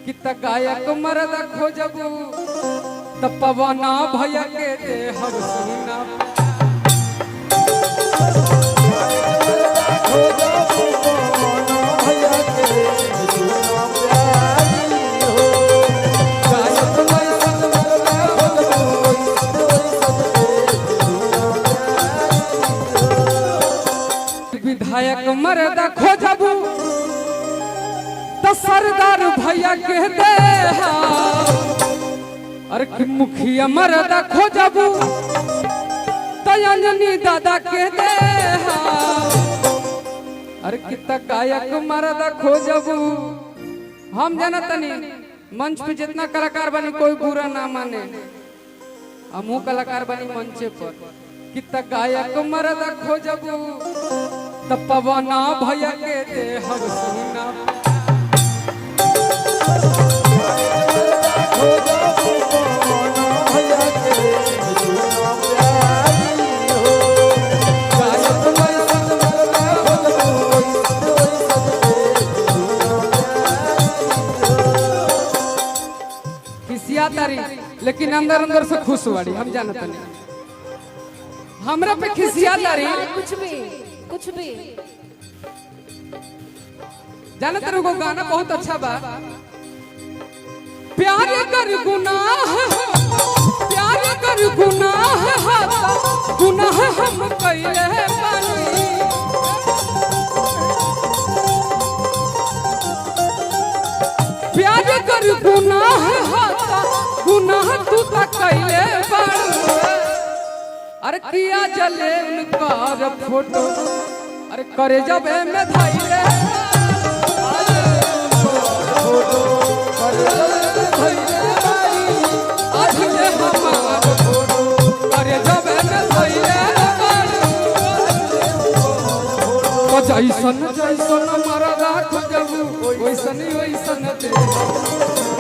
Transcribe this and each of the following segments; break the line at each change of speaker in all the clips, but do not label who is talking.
कित गायक मरद खोजबू त पवना भैया के दे हर सुना विधायक मरद खोजबू तो सरदार भैया के दे अरे कि मुखिया मरद खोजबू तो अंजनी दादा के दे अरे कितना गायक मरद खोजबू हम जानतनी मंच पे जितना कलाकार बनी कोई बुरा ना माने हमहू कलाकार बनी मंच पर कितना गायक मरद खोजबू त पवना भैया के दे हम सुना तारी लेकिन अंदर अंदर से खुश वाली हम जानते नहीं हमरा पे खिसिया तारी
कुछ भी
जानते रहो गाना बहुत अच्छा बा प्यार कर गुनाह गुनाह हम कइले बानी प्यार कर गुनाह तू तक कैले अरे किया जले उनका फोटो अरे करे जब में धैले जैसन जैसन मरदा खोजबू वैसन वैसन दे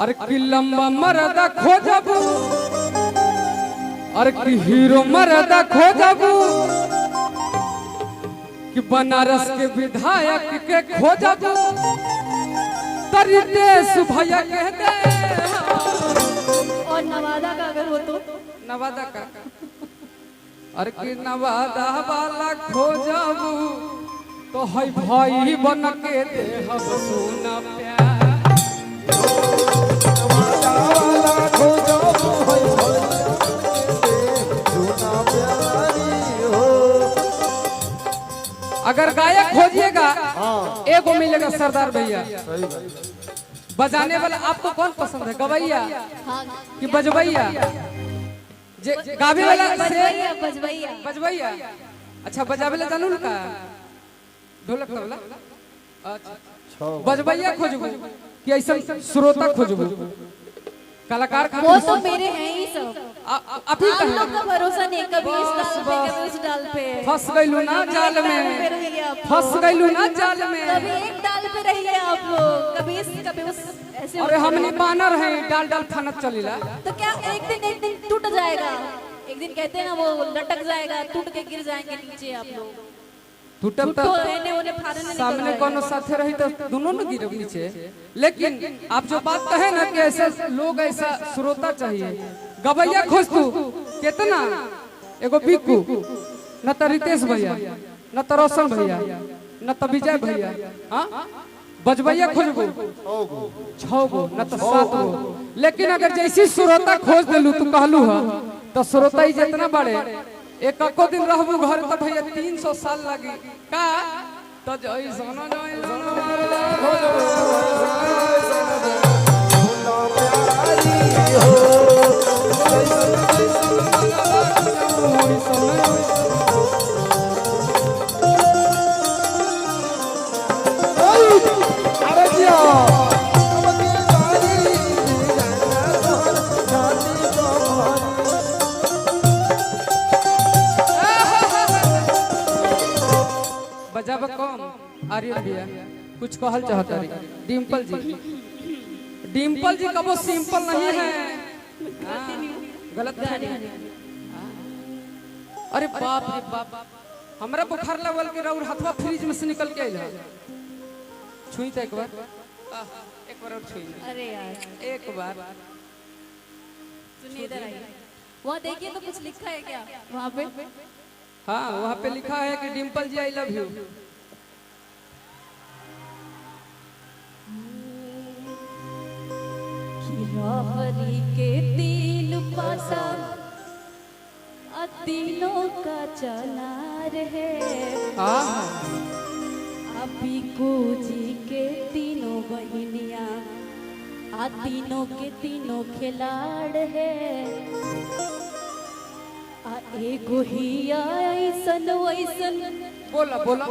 अरे कि लंबा मरदा खोजबू अरे कि हीरो मरदा खोजबू कि बनारस के विधायक के खोजबू तरी देश भैया के दे
और नवादा का अगर हो तो
नवादा का अरे कि नवादा वाला खोजबू तो है भाई बन के दे हम सुना प्यार अगर गायक खोजिएगा एक मिलेगा सरदार भैया बजाने वाला आपको कौन पसंद है गवैया कि बजवैया गावे वाला बजवैया अच्छा बजावे ला जानू का ढोलक तबला अच्छा बजवैया खोजबू कि ऐसा श्रोता खोजबू कलाकार
वो तो मेरे हैं ही सब आप लोग का भरोसा नहीं कभी इस डाल पे कभी इस डाल पे
फंस गइलू ना जाल में फंस गइलू ना जाल में
कभी एक डाल पे रहिए आप लोग कभी उस ऐसे
अरे हमने बानर हैं डाल डाल फानत चलीला
तो क्या एक दिन टूट जाएगा एक दिन कहते हैं ना वो लटक जाएगा टूट के गिर जाएंगे नीचे आप लोग
टूटब तो सामने कोनो साथे रही तो दोनों न गिरब नीचे लेकिन आप जो बात कहे ना कि ऐसे लोग ऐसा श्रोता चाहिए गवैया खोज तू कितना एगो बिक्कू न तो रितेश भैया न तो रोशन भैया न तो विजय भैया हाँ बजवैया खोजबू 6 गो न तो 7 गो लेकिन अगर जैसी श्रोता खोज दिलू तू कहलू है तो श्रोता ही जितना बड़े एक को दिन रहबू घर तो भैया 300 साल लगी का तो जैसन बजाब कम आर्यन भैया कुछ कहल चाहता है डिम्पल जी कबो सिंपल नहीं है गलत फहमी। अरे बाप रे बाप, हमरा बुखार लगल के और हथवा फ्रिज में से निकल के आइल। छुई तो एक बार, एक बार और छुई।
अरे यार
एक बार
सुनिए, इधर आइए। वहाँ देखिए तो कुछ लिखा है क्या वहाँ पे?
हाँ, वहाँ पे लिखा है कि डिम्पल जी आई लव यू।
राहरी के तीन पासा तीनों का चनार है। अभी जी के तीनों बहनिया तीनों के तीनों खिलाड़ है। एगो ही ऐसन वैसन।
बोला बोला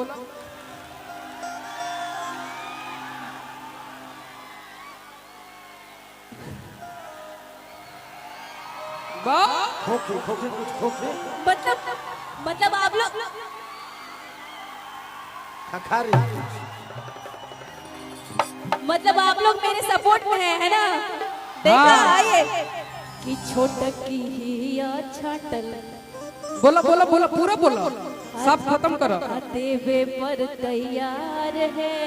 खोखे खोखे कुछ खोखे
मतलब आप लोग
खखारी,
मतलब आप लोग मेरे सपोर्ट में है ना? देखा आइए कि छोटकी ही छाटल।
बोला बोला बोला पूरा बोला, सब खत्म करो।
देवे पर तैयार है।